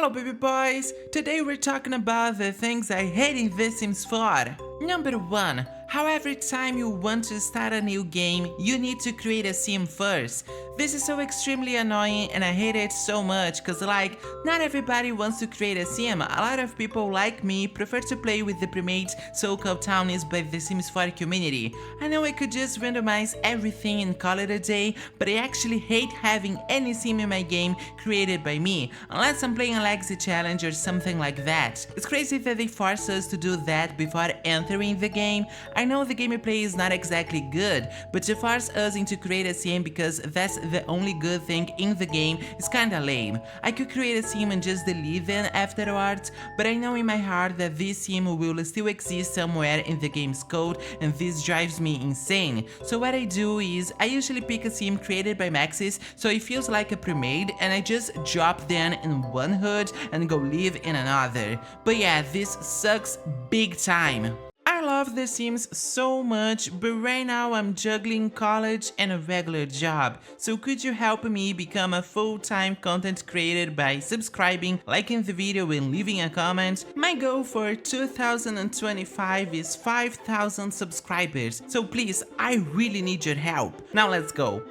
Hello baby boys! Today we're talking about the things I hate in The Sims 4. Number 1. How every time you want to start a new game, you need to create a sim first. This is so extremely annoying and I hate it so much cause not everybody wants to create a sim. A lot of people like me prefer to play with the pre-made so-called townies by the Sims 4 community. I know I could just randomize everything and call it a day, but I actually hate having any sim in my game created by me, unless I'm playing a legacy challenge or something like that. It's crazy that they force us to do that before entering the game. I know the gameplay is not exactly good, but to force us into create a sim because that's the only good thing in the game is kinda lame. I could create a sim and just delete them afterwards, but I know in my heart that this sim will still exist somewhere in the game's code, and this drives me insane. So what I do is, I usually pick a sim created by Maxis so it feels like a pre-made, and I just drop them in one hood and go live in another. But yeah, this sucks big time. I love The Sims so much, but right now I'm juggling college and a regular job. So could you help me become a full-time content creator by subscribing, liking the video and leaving a comment? My goal for 2025 is 5,000 subscribers, so please, I really need your help. Now let's go.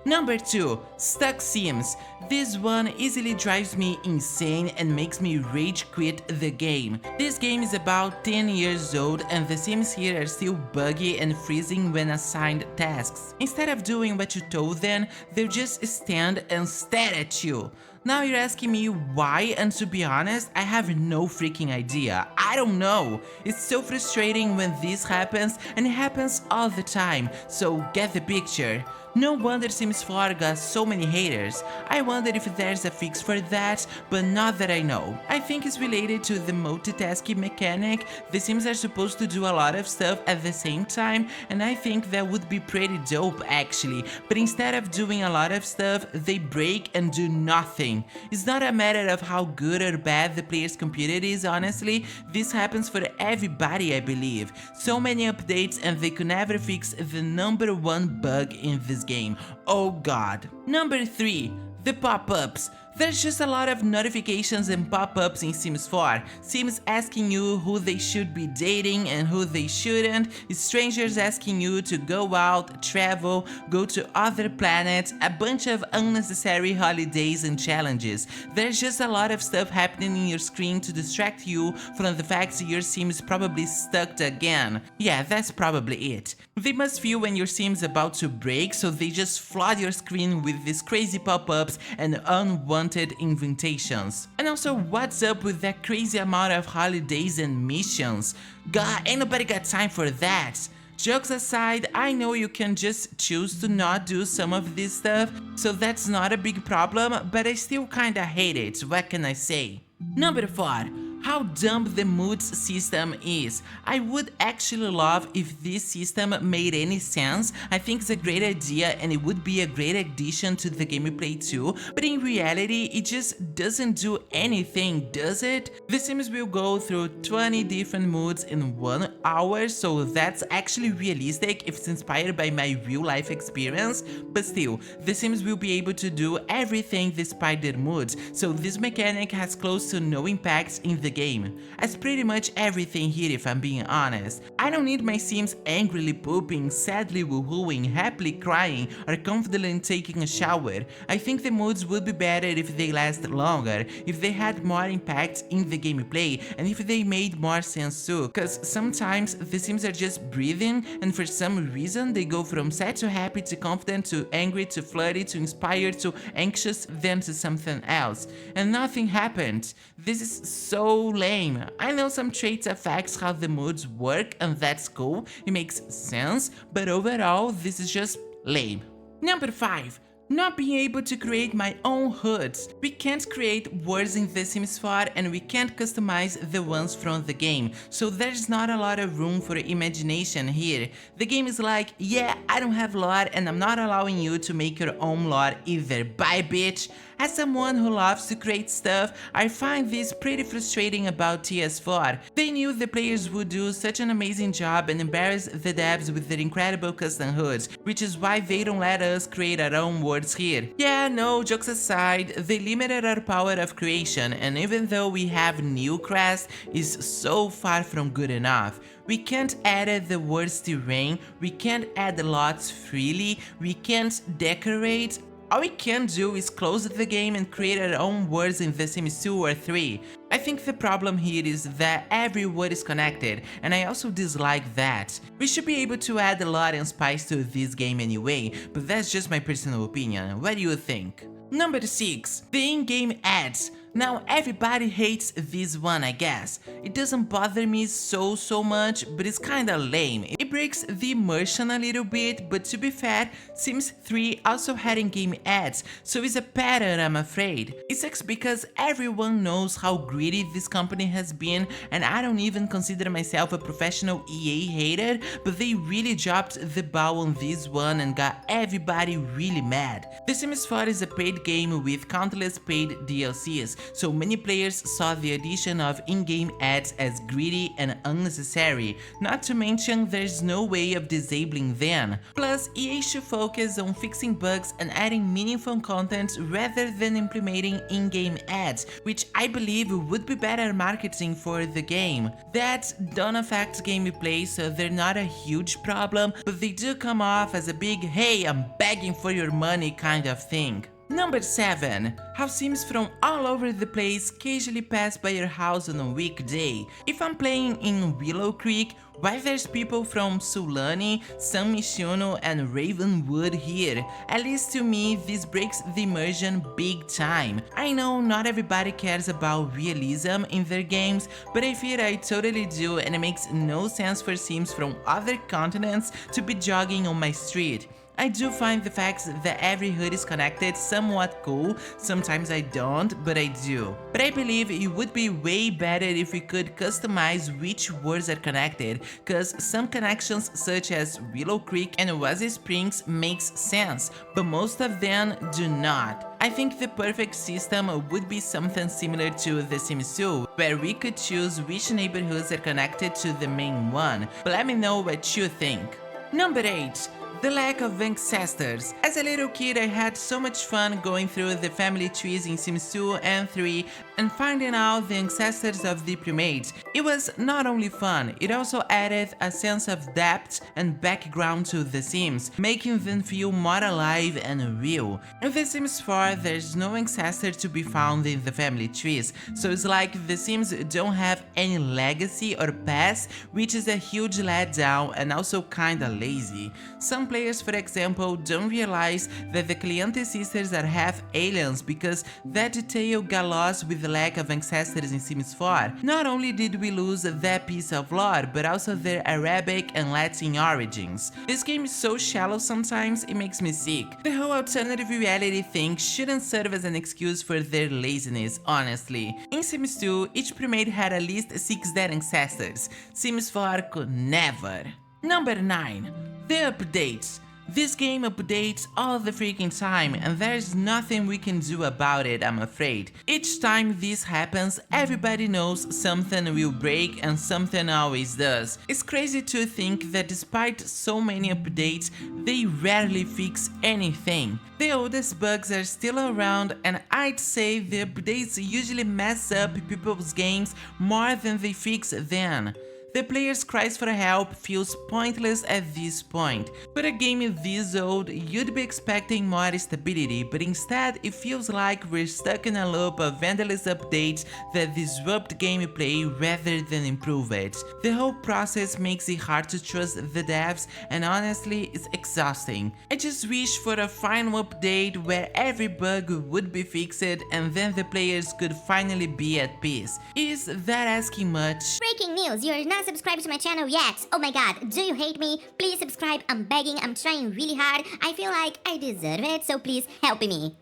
Number 2. Stuck Sims. This one easily drives me insane and makes me rage quit the game. This game is about 10 years old and the Sims here are still buggy and freezing when assigned tasks. Instead of doing what you told them, they'll just stand and stare at you. Now you're asking me why, and to be honest, I have no freaking idea. I don't know. It's so frustrating when this happens, and it happens all the time, so get the picture. No wonder Sims 4 got so many haters. I wonder if there's a fix for that, but not that I know. I think it's related to the multitasking mechanic. The Sims are supposed to do a lot of stuff at the same time, and I think that would be pretty dope actually. But instead of doing a lot of stuff, they break and do nothing. It's not a matter of how good or bad the player's computer is, honestly. This happens for everybody, I believe. So many updates and they could never fix the number one bug in this game. Oh god. Number 3. The pop-ups. There's just a lot of notifications and pop-ups in Sims 4. Sims asking you who they should be dating and who they shouldn't, strangers asking you to go out, travel, go to other planets, a bunch of unnecessary holidays and challenges. There's just a lot of stuff happening in your screen to distract you from the fact that your sim is probably stuck again. Yeah, that's probably it. They must feel when your sim is about to break, so they just flood your screen with these crazy pop-ups and unwanted invitations. And also, what's up with that crazy amount of holidays and missions? God, ain't nobody got time for that. Jokes aside, I know you can just choose to not do some of this stuff, so that's not a big problem, but I still kinda hate it, what can I say? Number 4. How dumb the moods system is. I would actually love if this system made any sense. I think it's a great idea and it would be a great addition to the gameplay too, but in reality it just doesn't do anything, does it? The Sims will go through 20 different moods in 1 hour, so that's actually realistic if it's inspired by my real life experience, but still, the Sims will be able to do everything despite their moods, so this mechanic has close to no impact in the game. As pretty much everything here if I'm being honest. I don't need my Sims angrily pooping, sadly woohooing, happily crying, or confidently taking a shower. I think the moods would be better if they last longer, if they had more impact in the gameplay, and if they made more sense too, cause sometimes the Sims are just breathing and for some reason they go from sad to happy to confident to angry to flirty to inspired to anxious then to something else, and nothing happened. This is so lame. I know some traits affects how the moods work and that's cool, it makes sense, but overall this is just lame. Number 5. Not being able to create my own hoods. We can't create words in The Sims 4 and we can't customize the ones from the game, so there's not a lot of room for imagination here. The game is like, yeah, I don't have lore and I'm not allowing you to make your own lore either, bye bitch. As someone who loves to create stuff, I find this pretty frustrating about TS4. They knew the players would do such an amazing job and embarrass the devs with their incredible custom hoods, which is why they don't let us create our own words words here. Yeah, no, jokes aside, they limited our power of creation, and even though we have new crest, is so far from good enough. We can't add the words terrain, we can't add lots freely, we can't decorate. All we can do is close the game and create our own words in The Sims 2 or 3. I think the problem here is that every word is connected, and I also dislike that. We should be able to add a lot and spice to this game anyway, but that's just my personal opinion. What do you think? Number 6. The in-game ads. Now everybody hates this one, I guess. It doesn't bother me so much, but it's kinda lame. It breaks the immersion a little bit, but to be fair, Sims 3 also had in-game ads, so it's a pattern, I'm afraid. It sucks because everyone knows how greedy this company has been, and I don't even consider myself a professional EA hater, but they really dropped the ball on this one and got everybody really mad. The Sims 4 is a paid game with countless paid DLCs, so many players saw the addition of in-game ads as greedy and unnecessary, not to mention there's no way of disabling them. Plus, EA should focus on fixing bugs and adding meaningful content rather than implementing in-game ads, which I believe would be better marketing for the game. That don't affect gameplay, so they're not a huge problem, but they do come off as a big "hey, I'm begging for your money" kind of thing. Number 7. How Sims from all over the place casually pass by your house on a weekday. If I'm playing in Willow Creek, why there's people from Sulani, San Missiono and Ravenwood here? At least to me, this breaks the immersion big time. I know not everybody cares about realism in their games, but I feel I totally do, and it makes no sense for Sims from other continents to be jogging on my street. I do find the fact that every hood is connected somewhat cool. Sometimes I don't, but I do. But I believe it would be way better if we could customize which words are connected, cause some connections such as Willow Creek and Oasis Springs makes sense, but most of them do not. I think the perfect system would be something similar to The Sims 2, where we could choose which neighborhoods are connected to the main one, but let me know what you think. Number 8. The lack of ancestors. As a little kid, I had so much fun going through the family trees in Sims 2 and 3 and finding out the ancestors of the primates. It was not only fun, it also added a sense of depth and background to the Sims, making them feel more alive and real. In The Sims 4, there's no ancestor to be found in the family trees, so it's like the Sims don't have any legacy or past, which is a huge letdown and also kinda lazy. Some players, for example, don't realize that the Cliente sisters are half aliens because that detail got lost with the lack of ancestors in Sims 4. Not only did we lose that piece of lore, but also their Arabic and Latin origins. This game is so shallow sometimes, it makes me sick. The whole alternative reality thing shouldn't serve as an excuse for their laziness, honestly. In Sims 2, each primate had at least 6 dead ancestors. Sims 4 could never. Number 9. The updates. This game updates all the freaking time, and there's nothing we can do about it, I'm afraid. Each time this happens, everybody knows something will break and something always does. It's crazy to think that despite so many updates, they rarely fix anything. The oldest bugs are still around, and I'd say the updates usually mess up people's games more than they fix them. The player's cries for help feels pointless at this point. For a game this old, you'd be expecting more stability, but instead it feels like we're stuck in a loop of endless updates that disrupt gameplay rather than improve it. The whole process makes it hard to trust the devs, and honestly, it's exhausting. I just wish for a final update where every bug would be fixed and then the players could finally be at peace. Is that asking much? Breaking news, you're not subscribed to my channel yet. Oh my god, do you hate me? Please subscribe, I'm begging, I'm trying really hard. I feel like I deserve it, so please help me.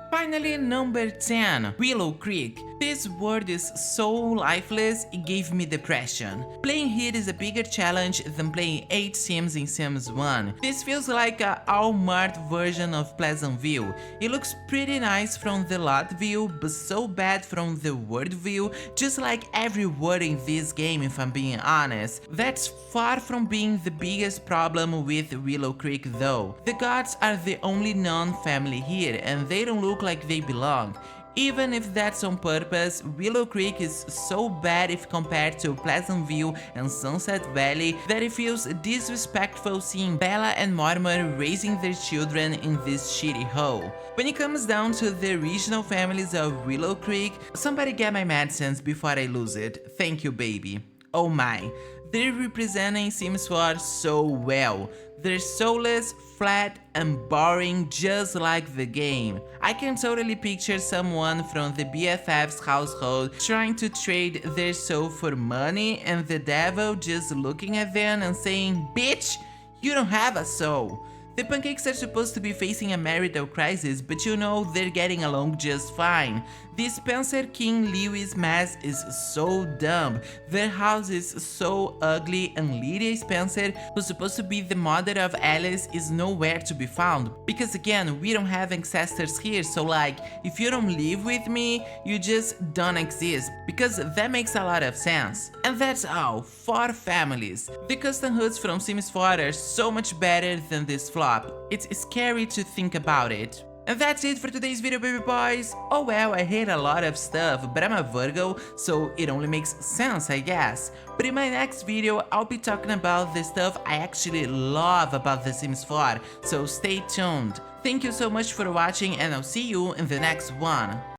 Finally, number 10, Willow Creek. This world is so lifeless, it gave me depression. Playing here is a bigger challenge than playing 8 Sims in Sims 1. This feels like a all-mart version of Pleasantville. It looks pretty nice from the lot view, but so bad from the world view, just like every word in this game if I'm being honest. That's far from being the biggest problem with Willow Creek though. The gods are the only non-family here, and they don't look like they belong. Even if that's on purpose, Willow Creek is so bad if compared to Pleasantville and Sunset Valley that it feels disrespectful seeing Bella and Mortimer raising their children in this shitty hole. When it comes down to the original families of Willow Creek, somebody get my medicines before I lose it. Thank you, baby. Oh my. They're representing Sims 4 so well. They're soulless, flat, and boring just like the game. I can totally picture someone from the BFF's household trying to trade their soul for money and the devil just looking at them and saying, "Bitch, you don't have a soul." The pancakes are supposed to be facing a marital crisis, but you know they're getting along just fine. The Spencer King Lewis mess is so dumb. Their house is so ugly, and Lydia Spencer, who's supposed to be the mother of Alice, is nowhere to be found. Because again, we don't have ancestors here, so like, if you don't live with me, you just don't exist. Because that makes a lot of sense. And that's all, 4 families. The custom hoods from Sims 4 are so much better than this flop. It's scary to think about it. And that's it for today's video, baby boys. Oh well, I hate a lot of stuff, but I'm a Virgo, so it only makes sense, I guess. But in my next video, I'll be talking about the stuff I actually love about The Sims 4, so stay tuned. Thank you so much for watching, and I'll see you in the next one.